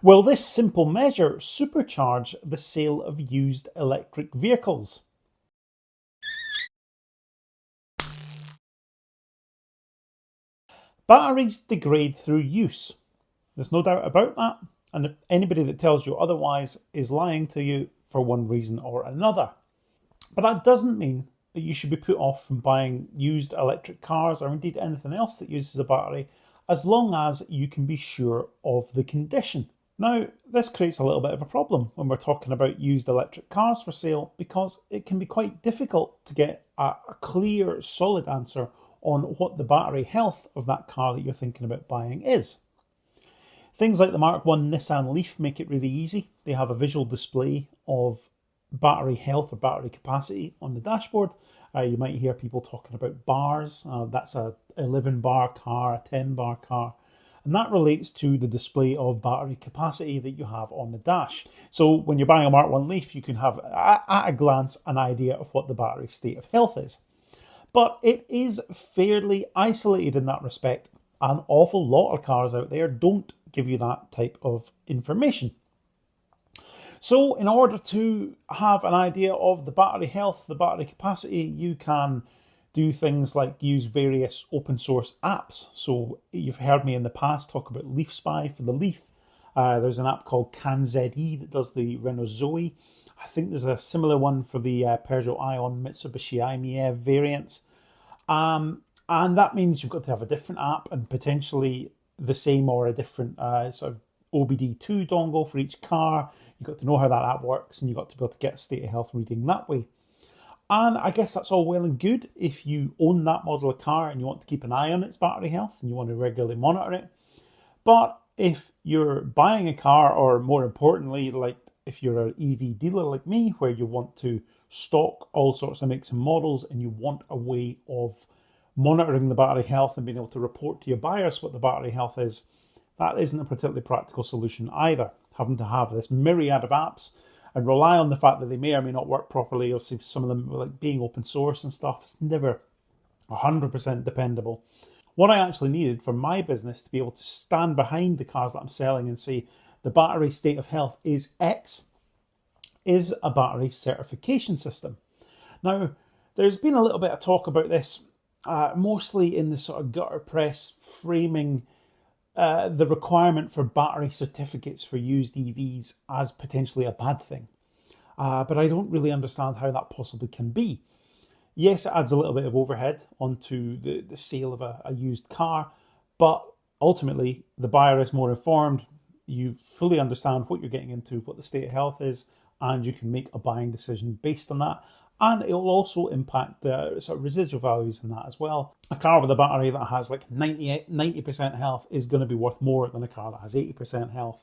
Will this simple measure supercharge the sale of used electric vehicles? Batteries degrade through use. There's no doubt about that, and anybody that tells you otherwise is lying to you for one reason or another. But that doesn't mean that you should be put off from buying used electric cars or indeed anything else that uses a battery, as long as you can be sure of the condition. Now, this creates a little bit of a problem when we're talking about used electric cars for sale, because it can be quite difficult to get a clear, solid answer on what the battery health of that car that you're thinking about buying is. Things like the Mark 1 Nissan Leaf make it really easy. They have a visual display of battery health or battery capacity on the dashboard. You might hear people talking about bars. That's a 11 bar car, a 10 bar car. And that relates to the display of battery capacity that you have on the dash. So when you're buying a Mark 1 Leaf, you can have at a glance an idea of what the battery state of health is. But it is fairly isolated in that respect. An awful lot of cars out there don't give you that type of information. So in order to have an idea of the battery health, the battery capacity, you can do things like use various open source apps. So you've heard me in the past talk about Leaf Spy for the Leaf. There's an app called CanZe that does the Renault Zoe. I think there's a similar one for the Peugeot Ion Mitsubishi i-MiEV variants. And that means you've got to have a different app and potentially the same or a different sort of OBD2 dongle for each car. You've got to know how that app works, and you've got to be able to get a state of health reading that way. And I guess that's all well and good if you own that model of car and you want to keep an eye on its battery health and you want to regularly monitor it. But if you're buying a car, or more importantly, like if you're an EV dealer like me, where you want to stock all sorts of makes and models and you want a way of monitoring the battery health and being able to report to your buyers what the battery health is, that isn't a particularly practical solution either. Having to have this myriad of apps and rely on the fact that they may or may not work properly, or some of them like being open source and stuff, it's never 100% dependable. What I actually needed for my business to be able to stand behind the cars that I'm selling and say the battery state of health is X is a battery certification system. Now, there's been a little bit of talk about this, mostly in the sort of gutter press framing the requirement for battery certificates for used EVs as potentially a bad thing. But I don't really understand how that possibly can be. Yes, it adds a little bit of overhead onto the sale of a used car, but ultimately the buyer is more informed. You fully understand what you're getting into, what the state of health is, and you can make a buying decision based on that. And it will also impact the sort of residual values in that as well. A car with a battery that has like 90% health is going to be worth more than a car that has 80% health.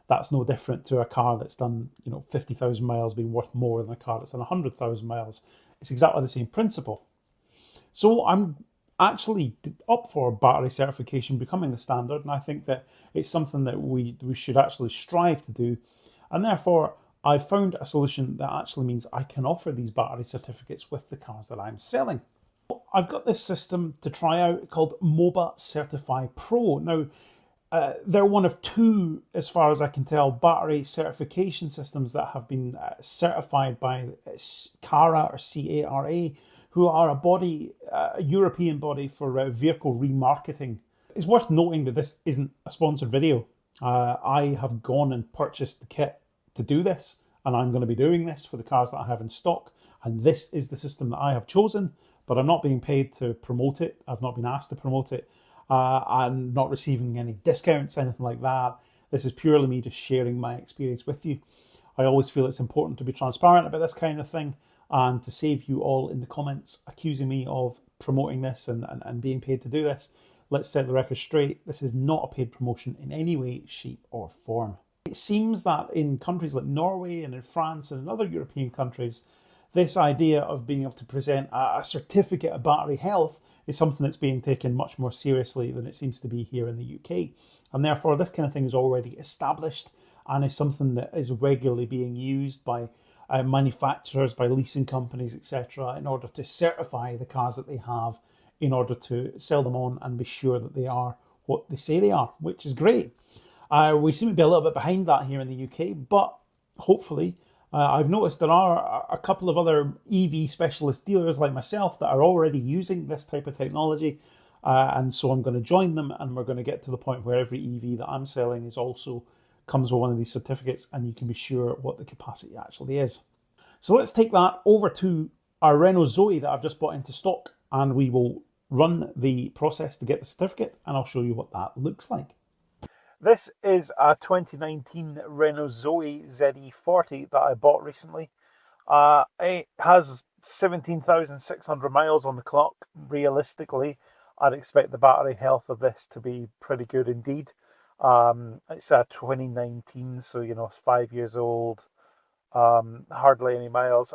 That's no different to a car that's done 50,000 miles being worth more than a car that's done 100,000 miles. It's exactly the same principle. So I'm actually up for battery certification becoming the standard, and I think that it's something that we should actually strive to do. And therefore, I found a solution that actually means I can offer these battery certificates with the cars that I'm selling. I've got this system to try out called MOBA Certify Pro. Now, they're one of two, as far as I can tell, battery certification systems that have been certified by CARA or CARA, who are a European body for vehicle remarketing. It's worth noting that this isn't a sponsored video. I have gone and purchased the kit to do this, and I'm going to be doing this for the cars that I have in stock, and this is the system that I have chosen, but I'm not being paid to promote it. I've not been asked to promote it. I'm not receiving any discounts, anything like that. This is purely me just sharing my experience with you. I always feel it's important to be transparent about this kind of thing, and to save you all in the comments accusing me of promoting this and being paid to do this. Let's set the record straight. This is not a paid promotion in any way, shape or form. It seems that in countries like Norway and in France and in other European countries, this idea of being able to present a certificate of battery health is something that's being taken much more seriously than it seems to be here in the UK. And therefore, this kind of thing is already established and is something that is regularly being used by manufacturers, by leasing companies, etc., in order to certify the cars that they have, in order to sell them on and be sure that they are what they say they are, which is great. We seem to be a little bit behind that here in the UK, but hopefully, I've noticed there are a couple of other EV specialist dealers like myself that are already using this type of technology. And so I'm going to join them, and we're going to get to the point where every EV that I'm selling is also comes with one of these certificates, and you can be sure what the capacity actually is. So let's take that over to our Renault Zoe that I've just bought into stock, and we will run the process to get the certificate, and I'll show you what that looks like. This is a 2019 Renault Zoe ZE40 that I bought recently. It has 17,600 miles on the clock. Realistically, I'd expect the battery health of this to be pretty good indeed. It's a 2019, so it's 5 years old. Hardly any miles.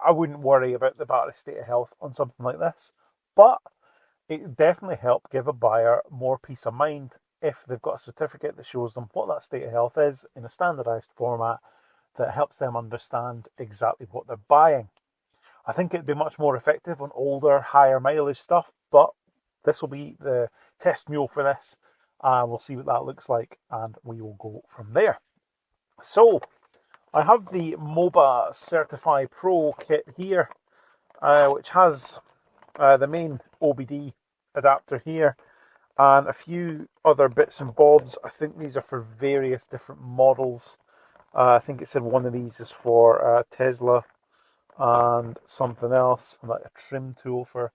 I wouldn't worry about the battery state of health on something like this, but it definitely help give a buyer more peace of mind if they've got a certificate that shows them what that state of health is in a standardized format that helps them understand exactly what they're buying. I think it'd be much more effective on older, higher mileage stuff, but this will be the test mule for this. We'll see what that looks like, and we will go from there. So, I have the MOBA Certify Pro kit here, which has the main OBD adapter here and a few other bits and bobs. I think these are for various different models. I think it said one of these is for Tesla and something else, like a trim tool for,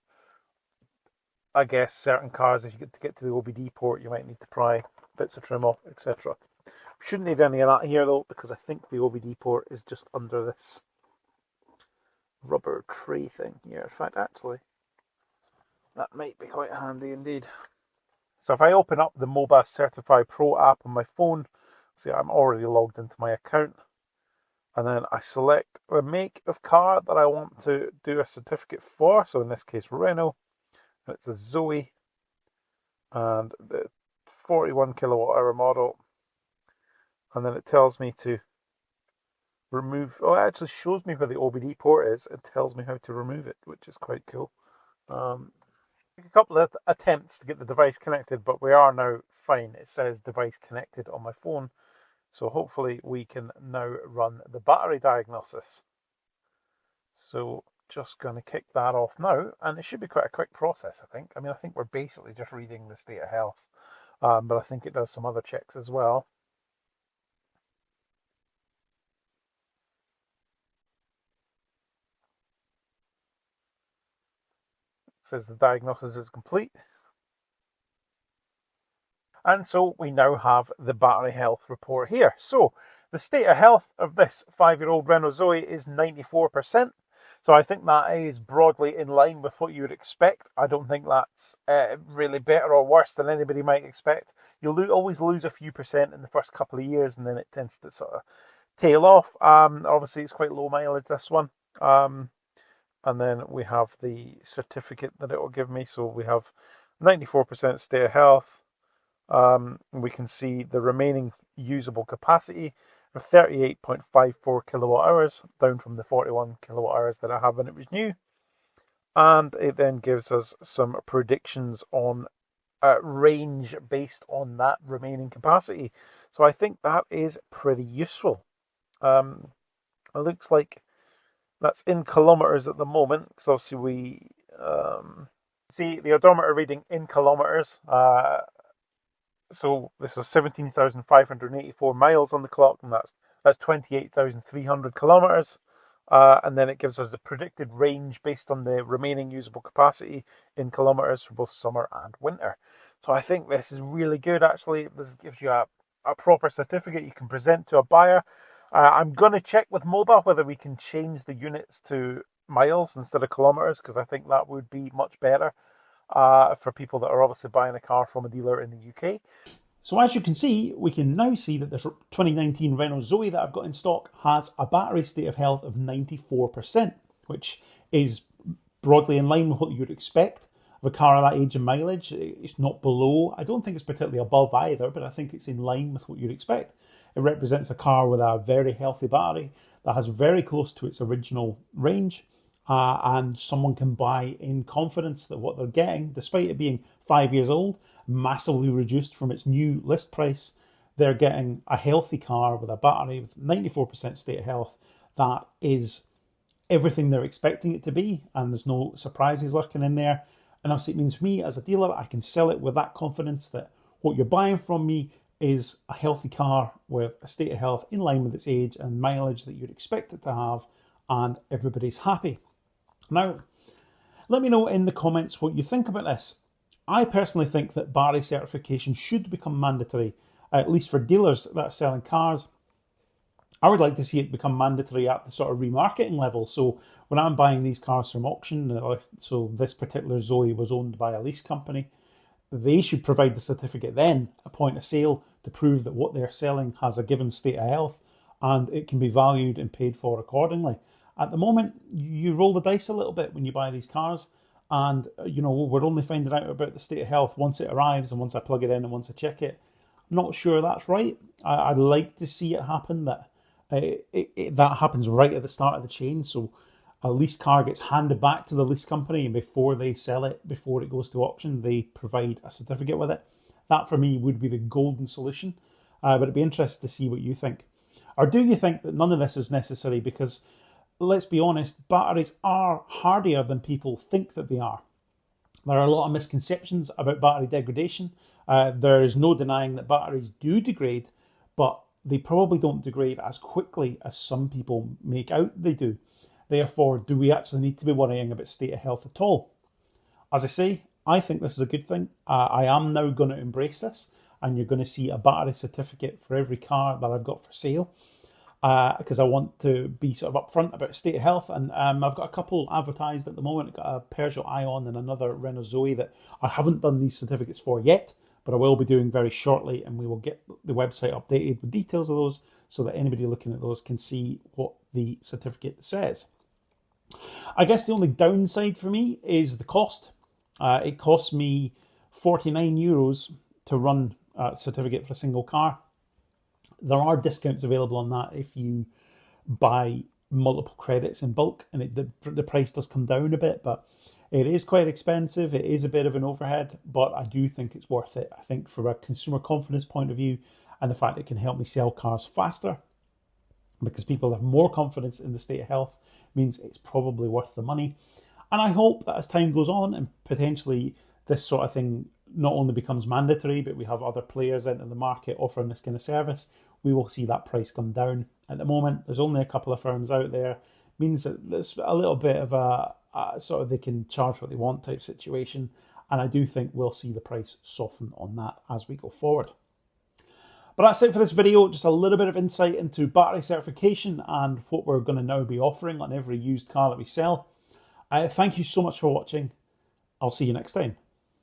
I guess, certain cars. If you get to the OBD port, you might need to pry bits of trim off, etc. Shouldn't need any of that here though, because I think the OBD port is just under this rubber tray thing here. In fact, actually, that might be quite handy indeed. So if I open up the MOBA Certify Pro app on my phone, see I'm already logged into my account, and then I select the make of car that I want to do a certificate for. So in this case, Renault, and it's a Zoe, and the 41 kilowatt hour model. And then it tells me to remove, it actually shows me where the OBD port is. It tells me how to remove it, which is quite cool. A couple of attempts to get the device connected, but we are now fine. It says device connected on my phone. So hopefully we can now run the battery diagnosis. So just going to kick that off now, and it should be quite a quick process, I think. I think we're basically just reading the state of health, but I think it does some other checks as well. It says the diagnosis is complete. And so we now have the battery health report here. So the state of health of this 5-year-old Renault Zoe is 94%. So I think that is broadly in line with what you would expect. I don't think that's really better or worse than anybody might expect. You'll always lose a few percent in the first couple of years, and then it tends to sort of tail off. Obviously, it's quite low mileage, this one. And then we have the certificate that it will give me. So we have 94% state of health. We can see the remaining usable capacity of 38.54 kilowatt hours, down from the 41 kilowatt hours that I have when it was new. And it then gives us some predictions on range based on that remaining capacity. So I think that is pretty useful. It looks like that's in kilometers at the moment, because obviously we see the odometer reading in kilometers. So this is 17,584 miles on the clock, and that's 28,300 kilometers. And then it gives us the predicted range based on the remaining usable capacity in kilometers for both summer and winter. So I think this is really good, actually. This gives you a proper certificate you can present to a buyer. I'm going to check with MOBA whether we can change the units to miles instead of kilometers, because I think that would be much better for people that are obviously buying a car from a dealer in the UK. So as you can see, we can now see that this 2019 Renault Zoe that I've got in stock has a battery state of health of 94%, which is broadly in line with what you would expect of a car of that age and mileage. It's not below. I don't think it's particularly above either, but I think it's in line with what you'd expect. It represents a car with a very healthy battery that has very close to its original range. And someone can buy in confidence that what they're getting, despite it being 5 years old, massively reduced from its new list price, they're getting a healthy car with a battery with 94% state of health that is everything they're expecting it to be, and there's no surprises lurking in there. And obviously it means for me as a dealer, I can sell it with that confidence that what you're buying from me is a healthy car with a state of health in line with its age and mileage that you'd expect it to have, and everybody's happy. Now, let me know in the comments what you think about this. I personally think that battery certification should become mandatory, at least for dealers that are selling cars. I would like to see it become mandatory at the sort of remarketing level. So when I'm buying these cars from auction, so this particular Zoe was owned by a lease company, they should provide the certificate then at point of sale to prove that what they're selling has a given state of health and it can be valued and paid for accordingly. At the moment, you roll the dice a little bit when you buy these cars, and we're only finding out about the state of health once it arrives and once I plug it in and once I check it. I'm not sure that's right. I'd like to see it happen that that happens right at the start of the chain. So a leased car gets handed back to the lease company, and before they sell it, before it goes to auction, they provide a certificate with it. That for me would be the golden solution. But it'd be interesting to see what you think. Or do you think that none of this is necessary? Because let's be honest, batteries are hardier than people think that they are. There are a lot of misconceptions about battery degradation. There is no denying that batteries do degrade, but they probably don't degrade as quickly as some people make out they do. Therefore, do we actually need to be worrying about state of health at all? As I say, I think this is a good thing. I am now going to embrace this, and you're going to see a battery certificate for every car that I've got for sale, because I want to be sort of upfront about state of health. And I've got a couple advertised at the moment. I've got a Peugeot Ion and another Renault Zoe that I haven't done these certificates for yet, but I will be doing very shortly, and we will get the website updated with details of those so that anybody looking at those can see what the certificate says. I guess the only downside for me is the cost. It costs me €49 to run a certificate for a single car. There are discounts available on that if you buy multiple credits in bulk, and the price does come down a bit, but it is quite expensive. It is a bit of an overhead, but I do think it's worth it. I think from a consumer confidence point of view, and the fact it can help me sell cars faster, because people have more confidence in the state of health, means it's probably worth the money. And I hope that as time goes on and potentially this sort of thing not only becomes mandatory, but we have other players into the market offering this kind of service, we will see that price come down. At the moment, there's only a couple of firms out there. It means that there's a little bit of a sort of they can charge what they want type situation. And I do think we'll see the price soften on that as we go forward. But that's it for this video. Just a little bit of insight into battery certification and what we're going to now be offering on every used car that we sell. Thank you so much for watching. I'll see you next time.